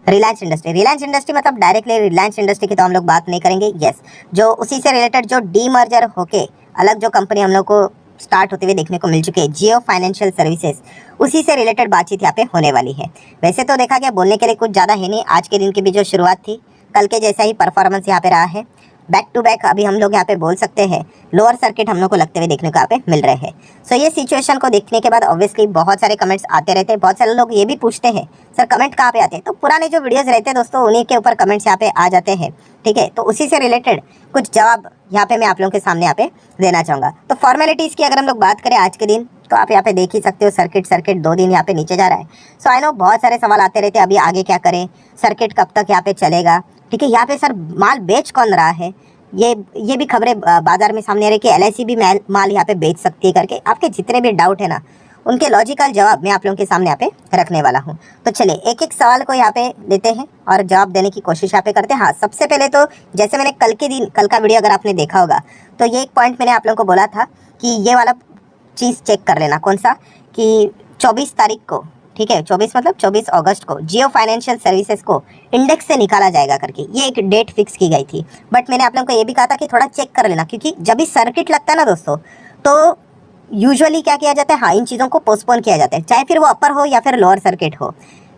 Reliance industry मतलब directly Reliance industry की तो हम लोग बात नहीं करेंगे। यस, जो उसी से रिलेटेड जो डीमर्जर होके अलग जो कंपनी हम लोग को स्टार्ट होते हुए देखने को मिल चुके हैं, जियो फाइनेंशियल सर्विसेज, उसी से रिलेटेड बातचीत यहाँ पे होने वाली है। वैसे तो देखा गया बोलने के लिए कुछ ज़्यादा है नहीं, आज के दिन की भी जो शुरुआत थी कल के जैसा ही परफॉर्मेंस यहाँ पे रहा है। बैक टू बैक अभी हम लोग यहाँ पे बोल सकते हैं लोअर सर्किट हम लोग को लगते हुए देखने को यहाँ पे मिल रहे हैं। सो ये सिचुएशन को देखने के बाद ऑब्वियसली बहुत सारे कमेंट्स आते रहते हैं। बहुत सारे लोग ये भी पूछते हैं सर कमेंट कहाँ पे आते हैं, तो पुराने जो वीडियोस रहते हैं दोस्तों उन्हीं के ऊपर कमेंट्स यहाँ पे आ जाते हैं। ठीक है, तो उसी से रिलेटेड कुछ जवाब यहाँ पे मैं आप लोगों के सामने यहाँ पे देना चाहूँगा। तो फॉर्मेलिटीज़ की अगर हम लोग बात करें आज के दिन, तो आप यहाँ पे देख ही सकते हो सर्किट 2 दिन यहाँ पे नीचे जा रहा है। सो आई नो बहुत सारे सवाल आते रहते हैं अभी आगे क्या करें, सर्किट कब तक यहाँ पे चलेगा। ठीक है, यहाँ पे सर माल बेच कौन रहा है, ये भी खबरें बाजार में सामने आ रही कि LIC भी माल यहाँ पे बेच सकती है करके। आपके जितने भी डाउट है ना उनके लॉजिकल जवाब मैं आप लोगों के सामने यहाँ पे रखने वाला हूँ। तो चलिए एक एक सवाल को यहाँ पे लेते हैं और जवाब देने की कोशिश यहाँ पे करते हैं। हाँ, सबसे पहले तो जैसे मैंने कल का वीडियो अगर आपने देखा होगा तो ये एक पॉइंट मैंने आप लोगों को बोला था कि ये वाला चीज़ चेक कर लेना। कौन सा, कि 24 तारीख को, ठीक है 24 मतलब 24 अगस्त को जियो फाइनेंशियल सर्विसेज को इंडेक्स से निकाला जाएगा करके ये एक डेट फिक्स की गई थी। बट मैंने आप लोगों को ये भी कहा था कि थोड़ा चेक कर लेना, क्योंकि जब भी सर्किट लगता है ना दोस्तों तो यूजुअली क्या किया जाता है, हाँ इन चीज़ों को पोस्टपोन किया जाता है, चाहे फिर वो अपर हो या फिर लोअर सर्किट हो,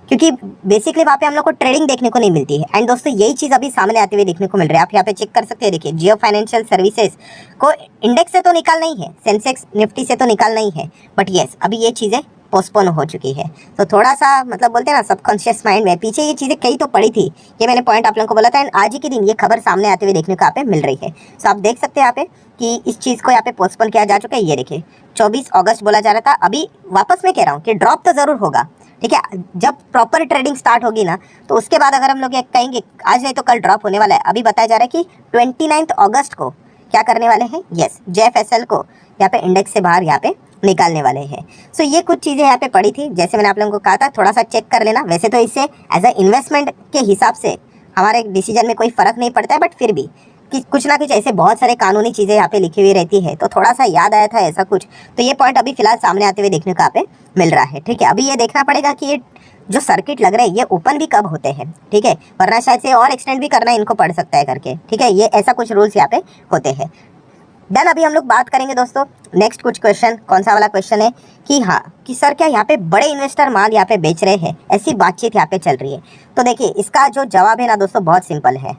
क्योंकि बेसिकली वहाँ पे हम लोग को ट्रेडिंग देखने को नहीं मिलती है। एंड दोस्तों यही चीज़ अभी सामने आते हुए देखने को मिल रहा है। आप यहाँ पे चेक कर सकते हैं, देखिए जियो फाइनेंशियल सर्विसेज को इंडेक्स से तो निकालना ही है, सेंसेक्स निफ्टी से तो निकालना ही है, बट येस अभी ये चीज़ें पोस्टपोन हो चुकी है। तो थोड़ा सा मतलब बोलते हैं ना सबकॉन्शियस माइंड में पीछे ये चीज़ें कई तो पड़ी थी, ये मैंने पॉइंट आप लोगों को बोला था। एंड आज ही के दिन ये खबर सामने आते हुए देखने को यहाँ पे मिल रही है। सो आप देख सकते हैं यहाँ पे कि इस चीज़ को यहाँ पे पोस्टपोन किया जा चुका है। ये देखिए 24 अगस्त बोला जा रहा था, अभी वापस मैं कह रहा हूँ कि ड्रॉप तो ज़रूर होगा। ठीक है, जब प्रॉपर ट्रेडिंग स्टार्ट होगी ना तो उसके बाद अगर हम लोग ये कहेंगे आज नहीं तो कल ड्रॉप होने वाला है। अभी बताया जा रहा है कि 29 अगस्त को क्या करने वाले हैं, यस JFSL को यहाँ पे इंडेक्स से बाहर यहाँ पे निकालने वाले हैं। सो ये कुछ चीज़ें यहाँ पे पड़ी थी, जैसे मैंने आप लोगों को कहा था थोड़ा सा चेक कर लेना। वैसे तो इससे एज अ इन्वेस्टमेंट के हिसाब से हमारे डिसीजन में कोई फ़र्क नहीं पड़ता है, बट फिर भी कि कुछ ना कुछ ऐसे बहुत सारे कानूनी चीज़ें यहाँ पे लिखी हुई रहती है, तो थोड़ा सा याद आया था ऐसा कुछ। तो ये पॉइंट अभी फिलहाल सामने आते हुए देखने को यहाँ पे मिल रहा है। ठीक है, अभी ये देखना पड़ेगा कि ये जो सर्किट लग रहे हैं ये ओपन भी कब होते हैं। ठीक है, वरना शायद से और एक्सटेंड भी करना इनको पड़ सकता है करके। ठीक है, ये ऐसा कुछ रूल्स यहाँ पे होते हैं। देन अभी हम लोग बात करेंगे दोस्तों नेक्स्ट कुछ क्वेश्चन। कौन सा वाला क्वेश्चन है कि हाँ कि सर क्या यहाँ पे बड़े इन्वेस्टर माल यहाँ पे बेच रहे हैं, ऐसी बातचीत यहाँ पे चल रही है। तो देखिए इसका जो जवाब है ना दोस्तों बहुत सिंपल है।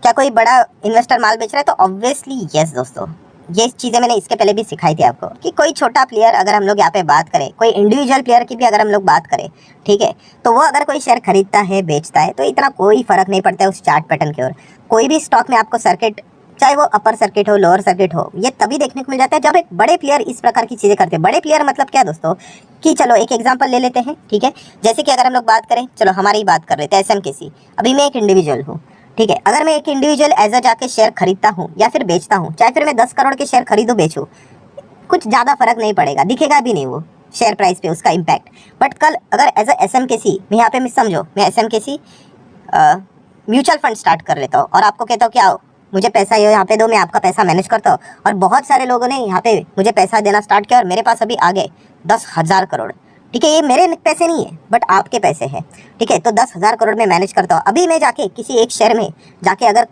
क्या कोई बड़ा इन्वेस्टर माल बेच रहा है, तो ऑब्वियसली यस दोस्तों, ये चीज़ें मैंने इसके पहले भी सिखाई थी आपको कि कोई छोटा प्लेयर अगर हम लोग यहाँ पे बात करें, कोई इंडिविजुअल प्लेयर की भी अगर हम लोग बात करें, ठीक है, तो वो अगर कोई शेयर खरीदता है बेचता है तो इतना कोई फर्क नहीं पड़ता है उस चार्ट पैटर्न की ओर। कोई भी स्टॉक में आपको सर्किट चाहे वो अपर सर्किट हो लोअर सर्किट हो, ये तभी देखने को मिल जाता है जब एक बड़े प्लेयर इस प्रकार की चीज़ें करते हैं। बड़े प्लेयर मतलब क्या दोस्तों कि चलो एक एग्जांपल ले लेते हैं। ठीक है, जैसे कि अगर हम लोग बात करें, चलो हमारी बात कर लेते हैं SMKC। अभी मैं एक इंडिविजुअल हूँ, ठीक है, अगर मैं एक इंडिविजुअल एज अ जाके शेयर खरीदता हूँ या फिर बेचता हूँ, चाहे फिर मैं 10 करोड़ के शेयर खरीदूँ बेचूँ, कुछ ज़्यादा फर्क नहीं पड़ेगा, दिखेगा भी नहीं वो शेयर प्राइस पे उसका इम्पैक्ट। बट कल अगर एज अ SMKC मैं यहाँ पे समझो मैं SMKC म्यूचुअल फंड स्टार्ट कर लेता हूँ और आपको कहता हूँ क्या मुझे पैसा ये यहाँ पे दो, मैं आपका पैसा मैनेज करता हूँ, और बहुत सारे लोगों ने यहाँ पे मुझे पैसा देना स्टार्ट किया और मेरे पास अभी आ गए 10,000 करोड़। ठीक है, ये मेरे पैसे नहीं है बट आपके पैसे हैं। ठीक है, तो 10,000 करोड़ में मैनेज करता हूँ। अभी मैं जाके किसी एक शेयर में जाके अगर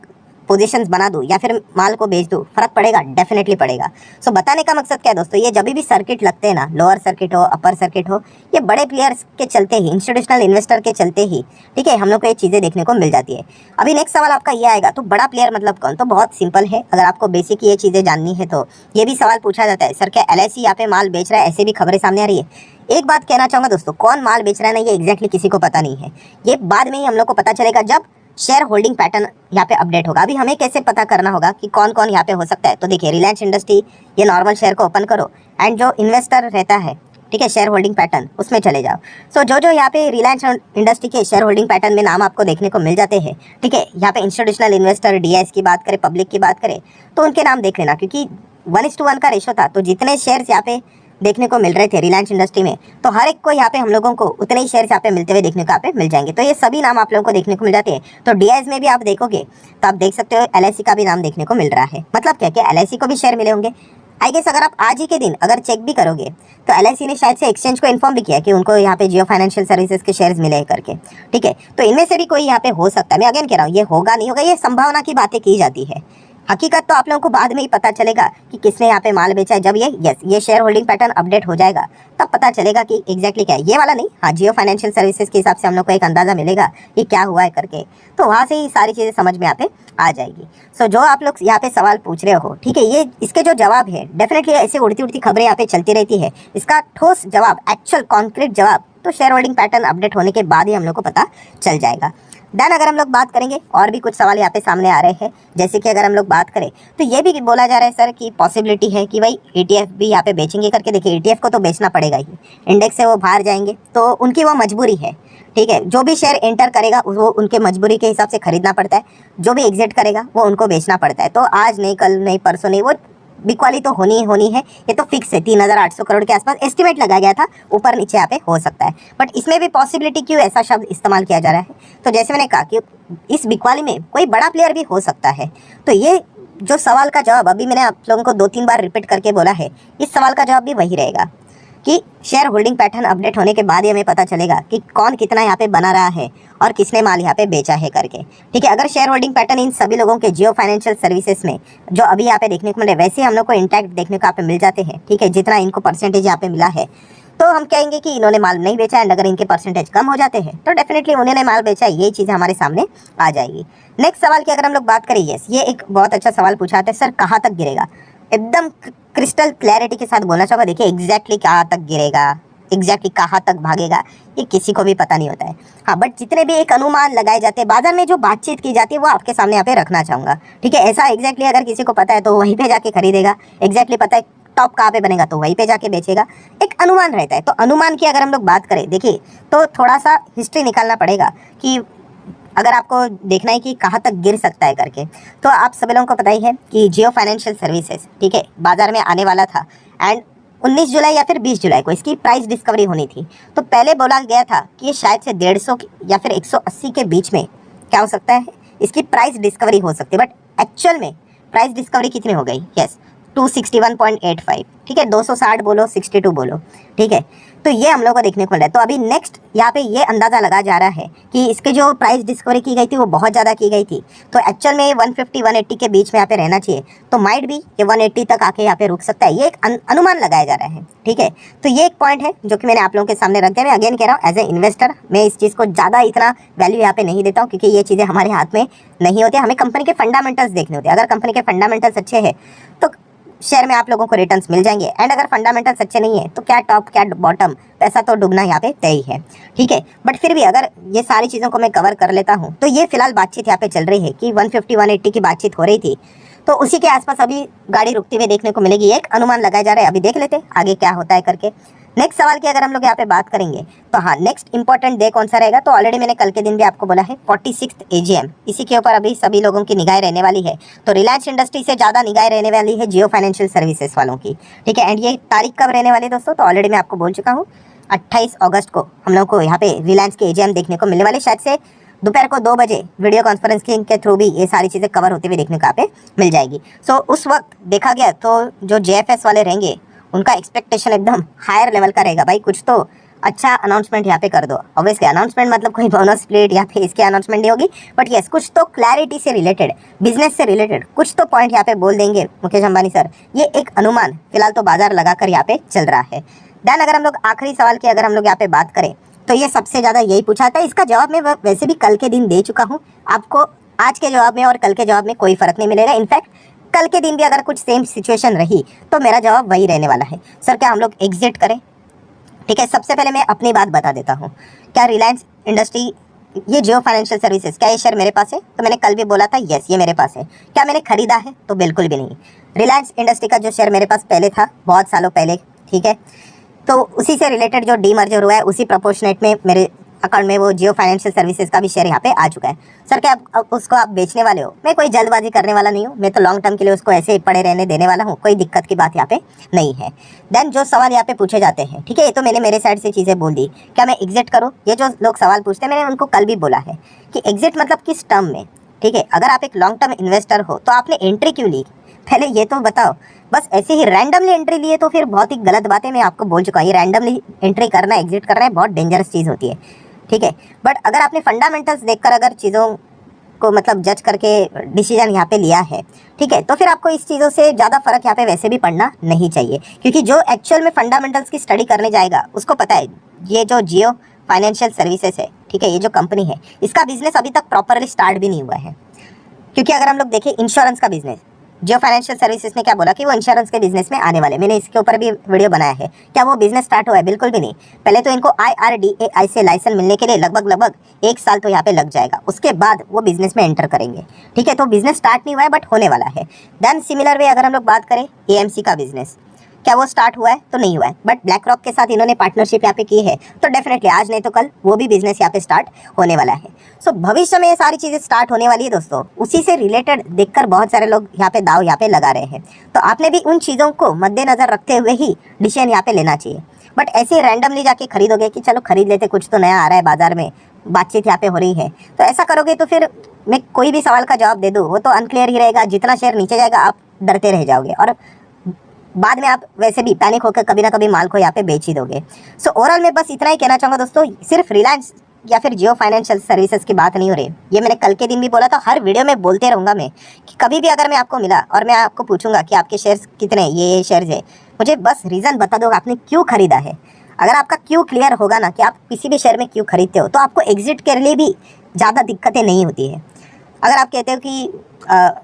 पोजीशंस बना दूँ या फिर माल को बेच दूँ, फर्क पड़ेगा, डेफिनेटली पड़ेगा। सो बताने का मकसद क्या है दोस्तों, ये जब भी सर्किट लगते हैं ना, लोअर सर्किट हो अपर सर्किट हो, ये बड़े प्लेयर्स के चलते ही, इंस्टीट्यूशनल इन्वेस्टर के चलते ही, ठीक है, हम लोग को ये चीज़ें देखने को मिल जाती है। अभी नेक्स्ट सवाल आपका ये आएगा, तो बड़ा प्लेयर मतलब कौन, तो बहुत सिंपल है। अगर आपको बेसिक ये चीज़ें जाननी है तो ये भी सवाल पूछा जाता है, सर क्या LIC यहाँ पे माल बेच रहा है, ऐसे भी खबरें सामने आ रही है। एक बात कहना चाहूँगा दोस्तों, कौन माल बेच रहा है ना ये एग्जैक्टली किसी को पता नहीं है, ये बाद में ही हम लोग को पता चलेगा जब शेयर होल्डिंग पैटर्न यहाँ पे अपडेट होगा। अभी हमें कैसे पता करना होगा कि कौन कौन यहाँ पे हो सकता है, तो देखिए रिलायंस इंडस्ट्री, ये नॉर्मल शेयर को ओपन करो एंड जो इन्वेस्टर रहता है, ठीक है, शेयर होल्डिंग पैटर्न उसमें चले जाओ। सो जो यहाँ पे रिलायंस इंडस्ट्री के शेयर होल्डिंग पैटर्न में नाम आपको देखने को मिल जाते हैं, ठीक है, यहाँ पे इंस्टीट्यूशनल इन्वेस्टर DIS की बात करें, पब्लिक की बात करें, तो उनके नाम देख लेना, क्योंकि 1:1 का रेशो था। तो जितने शेयर्स यहाँ पे देखने को मिल रहे थे रिलायंस इंडस्ट्री में, तो हर एक को यहाँ पे हम लोगों को उतने ही शेयर्स यहाँ पे मिलते हुए देखने को यहाँ पे मिल जाएंगे। तो ये सभी नाम आप लोगों को देखने को मिल जाते हैं। तो DIS में भी आप देखोगे तो आप देख सकते हो LIC का भी नाम देखने को मिल रहा है। मतलब क्या कि LIC को भी शेयर मिले होंगे, आई गेस अगर आप आज ही के दिन अगर चेक भी करोगे तो एलआईसी ने शायद से एक्सचेंज को इन्फॉर्म भी किया कि उनको यहाँ पे जियो फाइनेंशियल सर्विसेज के शेयर्स मिले हैं करके, ठीक है। तो इनमें से भी कोई यहाँ पे हो सकता है, मैं अगेन कह रहा हूँ ये होगा नहीं होगा, ये संभावना की बातें की जाती है। हकीकत तो आप लोगों को बाद में ही पता चलेगा कि किसने यहाँ पे माल बेचा है। जब ये शेयर होल्डिंग पैटर्न अपडेट हो जाएगा तब पता चलेगा कि एग्जैक्टली क्या है, ये वाला नहीं, हाँ जियो फाइनेंशियल सर्विसेज के हिसाब से हम लोग को एक अंदाजा मिलेगा कि क्या हुआ है करके, तो वहाँ से ही सारी चीज़ें समझ में यहाँ पे आ जाएगी। सो जो आप लोग यहाँ पे सवाल पूछ रहे हो, ठीक है, ये इसके जो जवाब है डेफिनेटली ऐसे उड़ती उड़ती खबरें यहाँ पे चलती रहती है, इसका ठोस जवाब, एक्चुअल कॉन्क्रीट जवाब तो शेयर होल्डिंग पैटर्न अपडेट होने के बाद ही हम लोग को पता चल जाएगा। देन अगर हम लोग बात करेंगे और भी कुछ सवाल यहाँ पे सामने आ रहे हैं, जैसे कि अगर हम लोग बात करें तो ये भी बोला जा रहा है सर कि पॉसिबिलिटी है कि भाई ETF भी यहाँ पे बेचेंगे करके। देखिए ETF को तो बेचना पड़ेगा ही, इंडेक्स से वो बाहर जाएंगे तो उनकी वो मजबूरी है, ठीक है। जो भी शेयर एंटर करेगा वो उनके मजबूरी के हिसाब से खरीदना पड़ता है, जो भी एग्जिट करेगा वो उनको बेचना पड़ता है। तो आज नहीं, कल नहीं, परसों नहीं, वो बिकवाली तो होनी ही होनी है, ये तो फिक्स है। 3800 करोड़ के आसपास एस्टिमेट लगाया गया था, ऊपर नीचे यहाँ पे हो सकता है। बट इसमें भी पॉसिबिलिटी क्यों ऐसा शब्द इस्तेमाल किया जा रहा है, तो जैसे मैंने कहा कि इस बिकवाली में कोई बड़ा प्लेयर भी हो सकता है। तो ये जो सवाल का जवाब अभी मैंने आप लोगों को 2-3 बार रिपीट करके बोला है, इस सवाल का जवाब भी वही रहेगा कि शेयर होल्डिंग पैटर्न अपडेट होने के बाद ही हमें पता चलेगा कि कौन कितना यहाँ पे बना रहा है और किसने माल यहाँ पे बेचा है करके, ठीक है। अगर शेयर होल्डिंग पैटर्न इन सभी लोगों के जियो फाइनेंशियल सर्विसेज में जो अभी यहाँ पे देखने को मिले वैसे हम लोग को इंटैक्ट देखने को यहाँ पे मिल जाते हैं, ठीक है, जितना इनको परसेंटेज यहाँ पे मिला है, तो हम कहेंगे कि इन्होंने माल नहीं बेचा। एंड अगर इनके परसेंटेज कम हो जाते हैं तो डेफिनेटली उन्होंने माल बेचा, ये चीज़ हमारे सामने आ जाएगी। नेक्स्ट सवाल की अगर हम लोग बात करें, ये एक बहुत अच्छा सवाल पूछा था, सर कहाँ तक गिरेगा। एकदम क्रिस्टल क्लैरिटी के साथ बोलना चाहूँगा, देखिए एग्जैक्टली कहाँ तक गिरेगा, एग्जैक्टली कहाँ तक भागेगा, ये किसी को भी पता नहीं होता है। हाँ, बट जितने भी एक अनुमान लगाए जाते हैं, बाजार में जो बातचीत की जाती है वो आपके सामने यहाँ पे रखना चाहूँगा, ठीक है। ऐसा एग्जैक्टली अगर किसी को पता है तो वहीं पे जाके खरीदेगा, एग्जैक्टली पता है टॉप कहाँ पे बनेगा तो वहीं पे जाके बेचेगा, एक अनुमान रहता है। तो अनुमान की अगर हम लोग बात करें, देखिए तो थोड़ा सा हिस्ट्री निकालना पड़ेगा कि अगर आपको देखना है कि कहाँ तक गिर सकता है करके, तो आप सभी लोगों को पता ही है कि जियो फाइनेंशियल सर्विसेज, ठीक है, बाजार में आने वाला था। एंड 19 जुलाई या फिर 20 जुलाई को इसकी प्राइस डिस्कवरी होनी थी। तो पहले बोला गया था कि ये शायद से 150 या फिर 180 के बीच में क्या हो सकता है, इसकी प्राइस डिस्कवरी हो सकती है। बट एक्चुअल में प्राइस डिस्कवरी कितनी हो गई, यस 261.85, ठीक है, 260 बोलो 62 बोलो, ठीक है। तो ये हम लोग को देखने को मिल रहा है। तो अभी नेक्स्ट यहाँ पे ये अंदाज़ा लगा जा रहा है कि इसके जो प्राइस डिस्कवरी की गई थी वो बहुत ज़्यादा की गई थी, तो एक्चुअल में 150-180 के बीच में यहाँ पे रहना चाहिए। तो माइट भी ये 180 तक आके यहाँ पे रुक सकता है, ये एक अनुमान लगाया जा रहा है, ठीक है। तो ये एक पॉइंट है जो कि मैंने आप लोगों के सामने रख दिया। मैं अगेन कह रहा हूँ, एज ए इन्वेस्टर मैं इस चीज़ को ज़्यादा इतना वैल्यू यहाँ पे नहीं देता हूँ, क्योंकि ये चीज़ें हमारे हाथ में नहीं होती, हमें कंपनी के फंडामेंटल्स देखने होते हैं। अगर कंपनी के फंडामेंटल्स अच्छे हैं तो शेयर में आप लोगों को रिटर्न्स मिल जाएंगे। एंड अगर फंडामेंटल्स अच्छे नहीं है तो क्या टॉप क्या बॉटम, पैसा तो डूबना यहाँ पे तय ही है, ठीक है। बट फिर भी अगर ये सारी चीज़ों को मैं कवर कर लेता हूँ, तो ये फिलहाल बातचीत यहाँ पे चल रही है कि 150-180 की बातचीत हो रही थी, तो उसी के आसपास अभी गाड़ी रुकती हुई देखने को मिलेगी। एक अनुमान लगाया जा रहा है, अभी देख लेते आगे क्या होता है करके। नेक्स्ट सवाल की अगर हम लोग यहाँ पे बात करेंगे तो हाँ, नेक्स्ट इंपॉर्टेंट डे कौन सा रहेगा, तो ऑलरेडी मैंने कल के दिन भी आपको बोला है 46th AGM, इसी के ऊपर अभी सभी लोगों की निगाह रहने वाली है। तो रिलायंस इंडस्ट्री से ज़्यादा निगाह रहने वाली है जियो फाइनेंशियल सर्विसेज वालों की, ठीक है। एंड ये तारीख कब रहने वाली है दोस्तों, तो ऑलरेडी मैं आपको बोल चुका हूँ 28 अगस्त को हम लोग को यहाँ पे रिलायंस के AGM देखने को मिलने वाले। शायद से दोपहर को 2 बजे वीडियो कॉन्फ्रेंसिंग के थ्रू भी ये सारी चीज़ें कवर होते हुए देखने को यहाँ पे मिल जाएगी। सो उस वक्त देखा गया तो जो JFS वाले रहेंगे उनका एक्सपेक्टेशन एकदम हायर लेवल का रहेगा, भाई कुछ तो अच्छा अनाउंसमेंट यहाँ पे कर दो। ऑब्वियसली अनाउंसमेंट मतलब कोई बोनस स्प्लिट या फिर इसके अनाउंसमेंट नहीं होगी, बट यस कुछ तो क्लैरिटी से रिलेटेड, बिजनेस से रिलेटेड कुछ तो पॉइंट यहाँ पे बोल देंगे मुकेश अंबानी सर। ये एक अनुमान फिलहाल तो बाजार लगाकर यहाँ पे चल रहा है। देन अगर हम लोग आखिरी सवाल की अगर हम लोग यहाँ पे बात करें तो ये सबसे ज़्यादा यही पूछा था, इसका जवाब मैं वैसे भी कल के दिन दे चुका हूँ आपको। आज के जवाब में और कल के जवाब में कोई फ़र्क नहीं मिलेगा। इनफैक्ट कल के दिन भी अगर कुछ सेम सिचुएशन रही तो मेरा जवाब वही रहने वाला है, सर क्या हम लोग एग्जिट करें, ठीक है। सबसे पहले मैं अपनी बात बता देता हूँ, क्या रिलायंस इंडस्ट्री ये जियो फाइनेंशियल सर्विसेज क्या ये शेयर मेरे पास है, तो मैंने कल भी बोला था यस ये मेरे पास है। क्या मैंने खरीदा है, तो बिल्कुल भी नहीं। रिलायंस इंडस्ट्री का जो शेयर मेरे पास पहले था बहुत सालों पहले, ठीक है, तो उसी से रिलेटेड जो डीमर्जर हुआ है उसी प्रोपोर्शनेट में मेरे अकाउंट में वो जियो फाइनेंशियल सर्विसेज का भी शेयर यहाँ पे आ चुका है। सर क्या अब उसको आप बेचने वाले हो, मैं कोई जल्दबाजी करने वाला नहीं हूँ, मैं तो लॉन्ग टर्म के लिए उसको ऐसे ही पड़े रहने देने वाला हूँ, कोई दिक्कत की बात यहाँ पे नहीं है। देन जो सवाल यहाँ पे पूछे जाते हैं, ठीक है, ये तो मैंने मेरे साइड से चीज़ें बोल दी, क्या मैं एग्जिट करूँ, ये जो लोग सवाल पूछते हैं मैंने उनको कल भी बोला है कि एग्जिट मतलब किस टर्म में, ठीक है। अगर आप एक लॉन्ग टर्म इन्वेस्टर हो तो आपने एंट्री क्यों ली, पहले ये तो बताओ। बस ऐसे ही रैंडमली एंट्री लिए तो फिर बहुत ही गलत बात है, मैं आपको बोल चुका हूँ। ये रैंडमली एंट्री करना, एग्जिट करना है, बहुत डेंजरस चीज़ होती है, ठीक है। बट अगर आपने फंडामेंटल्स देखकर अगर चीज़ों को मतलब जज करके डिसीजन यहाँ पे लिया है, ठीक है, तो फिर आपको इस चीज़ों से ज़्यादा फर्क यहाँ पे वैसे भी पड़ना नहीं चाहिए, क्योंकि जो एक्चुअल में फंडामेंटल्स की स्टडी करने जाएगा उसको पता है ये जो जियो फाइनेंशियल सर्विसेज है, ठीक है, ये जो कंपनी है इसका बिजनेस अभी तक प्रॉपरली स्टार्ट भी नहीं हुआ है। क्योंकि अगर हम लोग देखें इंश्योरेंस का बिजनेस, जियो फाइनेंशियल सर्विसेज ने क्या बोला कि वो इंश्योरेंस के बिजनेस में आने वाले, मैंने इसके ऊपर भी वीडियो बनाया है। क्या वो बिजनेस स्टार्ट हुआ है? बिल्कुल भी नहीं। पहले तो इनको IRDAI से लाइसेंस मिलने के लिए लगभग 1 साल तो यहाँ पे लग जाएगा, उसके बाद वो बिजनेस में एंटर करेंगे, ठीक है। तो बिजनेस स्टार्ट नहीं हुआ है बट होने वाला है। देन सिमिलर वे अगर हम लोग बात करें AMC का बिजनेस, क्या वो स्टार्ट हुआ है? तो नहीं हुआ है, बट ब्लैक रॉक के साथ इन्होंने पार्टनरशिप यहाँ पे की है, तो डेफिनेटली आज नहीं तो कल वो भी बिजनेस यहाँ पे स्टार्ट होने वाला है। सो भविष्य में ये सारी चीज़ें स्टार्ट होने वाली है दोस्तों, उसी से रिलेटेड देखकर बहुत सारे लोग यहाँ पे दाव यहाँ पे लगा रहे हैं। तो आपने भी उन चीज़ों को मद्देनजर रखते हुए ही डिसीजन यहाँ पे लेना चाहिए। बट ऐसे रैंडमली जाके खरीदोगे कि चलो खरीद लेते, कुछ तो नया आ रहा है बाजार में, बातचीत यहाँ पे हो रही है, तो ऐसा करोगे तो फिर मैं कोई भी सवाल का जवाब दे दूँ वो तो अनक्लियर ही रहेगा। जितना शेयर नीचे जाएगा आप डरते रह जाओगे और बाद में आप वैसे भी पैनिक होकर कभी ना कभी माल को यहाँ पे बेच ही दोगे। सो ओवरऑल मैं बस इतना ही कहना चाहूँगा दोस्तों, सिर्फ रिलायंस या फिर जियो फाइनेंशियल सर्विसेज की बात नहीं हो रही, ये मैंने कल के दिन भी बोला था, हर वीडियो में बोलते रहूँगा मैं कि कभी भी अगर मैं आपको मिला और मैं आपको पूछूंगा कि आपके शेयर्स कितने, ये शेयर्स है, मुझे बस रीज़न बता दो आपने क्यों खरीदा है। अगर आपका क्यों क्लियर होगा ना कि आप किसी भी शेयर में क्यों खरीदते हो, तो आपको एग्जिट के लिए भी ज़्यादा दिक्कतें नहीं होती है। अगर आप कहते हो कि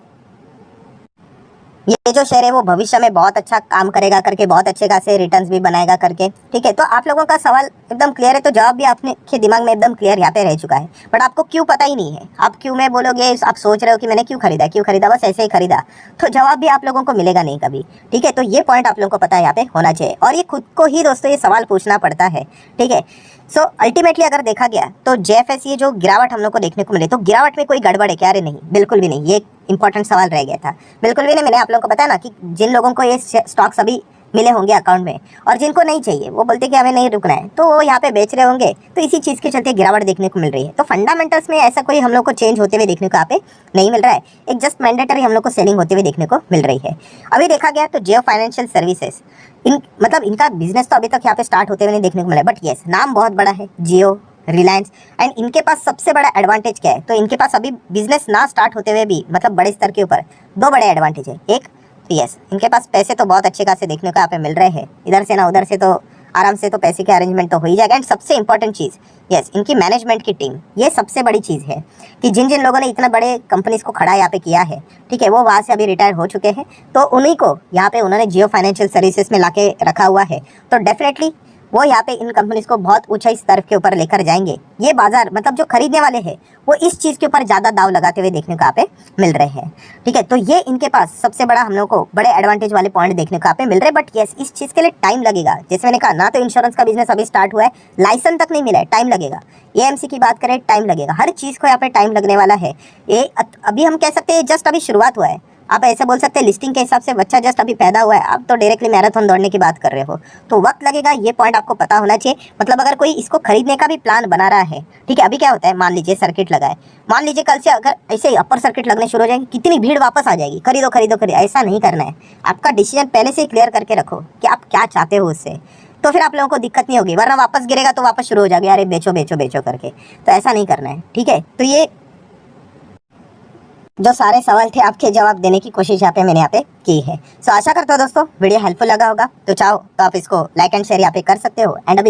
ये जो शेयर है वो भविष्य में बहुत अच्छा काम करेगा करके, बहुत अच्छे खासे रिटर्न्स भी बनाएगा करके, ठीक है, तो आप लोगों का सवाल एकदम क्लियर है, तो जवाब भी आपने के दिमाग में एकदम क्लियर यहाँ पे रह चुका है। बट आपको क्यों पता ही नहीं है, आप क्यों में बोलोगे, आप सोच रहे हो कि मैंने क्यों खरीदा, बस ऐसे ही खरीदा, तो जवाब भी आप लोगों को मिलेगा नहीं कभी, ठीक है। तो ये पॉइंट आप लोगों को पता है यहाँ पे होना चाहिए, और ये खुद को ही दोस्तों ये सवाल पूछना पड़ता है, ठीक है। सो अल्टीमेटली अगर देखा गया तो JFS ये जो गिरावट हम लोग को देखने को मिले, तो गिरावट में कोई गड़बड़ है क्या? अरे नहीं, बिल्कुल भी नहीं, ये इंपॉर्टेंट सवाल रह गया था, बिल्कुल भी नहीं। मैंने आप लोगों को बताया ना कि जिन लोगों को ये स्टॉक्स अभी मिले होंगे अकाउंट में और जिनको नहीं चाहिए वो बोलते कि हमें नहीं रुकना है, तो वो यहाँ पे बेच रहे होंगे, तो इसी चीज़ के चलते गिरावट देखने को मिल रही है। तो फंडामेंटल्स में ऐसा कोई हम लोग को चेंज होते हुए देखने को यहाँ पे नहीं मिल रहा है, एक जस्ट मैंडेटरी हम लोग को सेलिंग होते हुए देखने को मिल रही है। अभी देखा गया तो जियो फाइनेंशियल सर्विसेज मतलब इनका बिजनेस तो अभी तक यहाँ पे स्टार्ट होते हुए नहीं देखने को मिला, बट येस नाम बहुत बड़ा है जियो, रिलायंस, एंड इनके पास सबसे बड़ा एडवांटेज क्या है, तो इनके पास अभी बिजनेस ना स्टार्ट होते हुए भी मतलब बड़े स्तर के ऊपर 2 बड़े एडवांटेज है। एक तो यस इनके पास पैसे तो बहुत अच्छे खासे देखने को यहाँ पे मिल रहे हैं, इधर से ना उधर से तो आराम से तो पैसे के अरेंजमेंट तो हो ही जाएगा। एंड सबसे इंपॉर्टेंट चीज़ यस इनकी मैनेजमेंट की टीम, ये सबसे बड़ी चीज़ है कि जिन जिन लोगों ने इतना बड़े कंपनीज को खड़ा यहाँ पे किया है, ठीक है, वो वहाँ से अभी रिटायर हो चुके हैं, तो उन्हीं को यहाँ पे उन्होंने जियो फाइनेंशियल सर्विसेज में लाके रखा हुआ है। तो डेफिनेटली वो यहाँ पे इन कंपनीज को बहुत ऊंचाई स्तर के ऊपर लेकर जाएंगे। ये बाजार मतलब जो खरीदने वाले हैं वो इस चीज़ के ऊपर ज़्यादा दाव लगाते हुए देखने को यहाँ पे मिल रहे हैं, ठीक है। तो ये इनके पास सबसे बड़ा हम लोग को बड़े एडवांटेज वाले पॉइंट देखने को यहाँ पे मिल रहे हैं। बट यस इस चीज़ के लिए टाइम लगेगा, जैसे मैंने कहा ना, तो इंश्योरेंस का बिजनेस अभी स्टार्ट हुआ है, लाइसेंस तक नहीं मिला है, टाइम लगेगा। AMC की बात करें, टाइम लगेगा, हर चीज़ को यहाँ पे टाइम लगने वाला है। ये अभी हम कह सकते हैं जस्ट अभी शुरुआत हुआ है, आप ऐसे बोल सकते हैं लिस्टिंग के हिसाब से बच्चा जस्ट अभी पैदा हुआ है, आप तो डायरेक्टली मैराथन दौड़ने की बात कर रहे हो, तो वक्त लगेगा, ये पॉइंट आपको पता होना चाहिए। मतलब अगर कोई इसको खरीदने का भी प्लान बना रहा है, ठीक है, अभी क्या होता है, मान लीजिए सर्किट लगाए, मान लीजिए कल से अगर ऐसे ही अपर सर्किट लगने शुरू हो जाएंगे, कितनी भीड़ वापस आ जाएगी, खरीदो, ऐसा नहीं करना है। आपका डिसीजन पहले से ही क्लियर करके रखो कि आप क्या चाहते हो उससे, तो फिर आप लोगों को दिक्कत नहीं होगी, वरना वापस गिरेगा तो वापस शुरू हो जाएगा, अरे बेचो करके, तो ऐसा नहीं करना है, ठीक है। तो ये जो सारे सवाल थे आपके जवाब देने की कोशिश यहाँ पे मैंने यहाँ पे की है। सो आशा करता हूँ दोस्तों वीडियो हेल्पफुल लगा होगा, तो चाहो तो आप इसको लाइक एंड शेयर यहाँ पे कर सकते हो। एंड अभी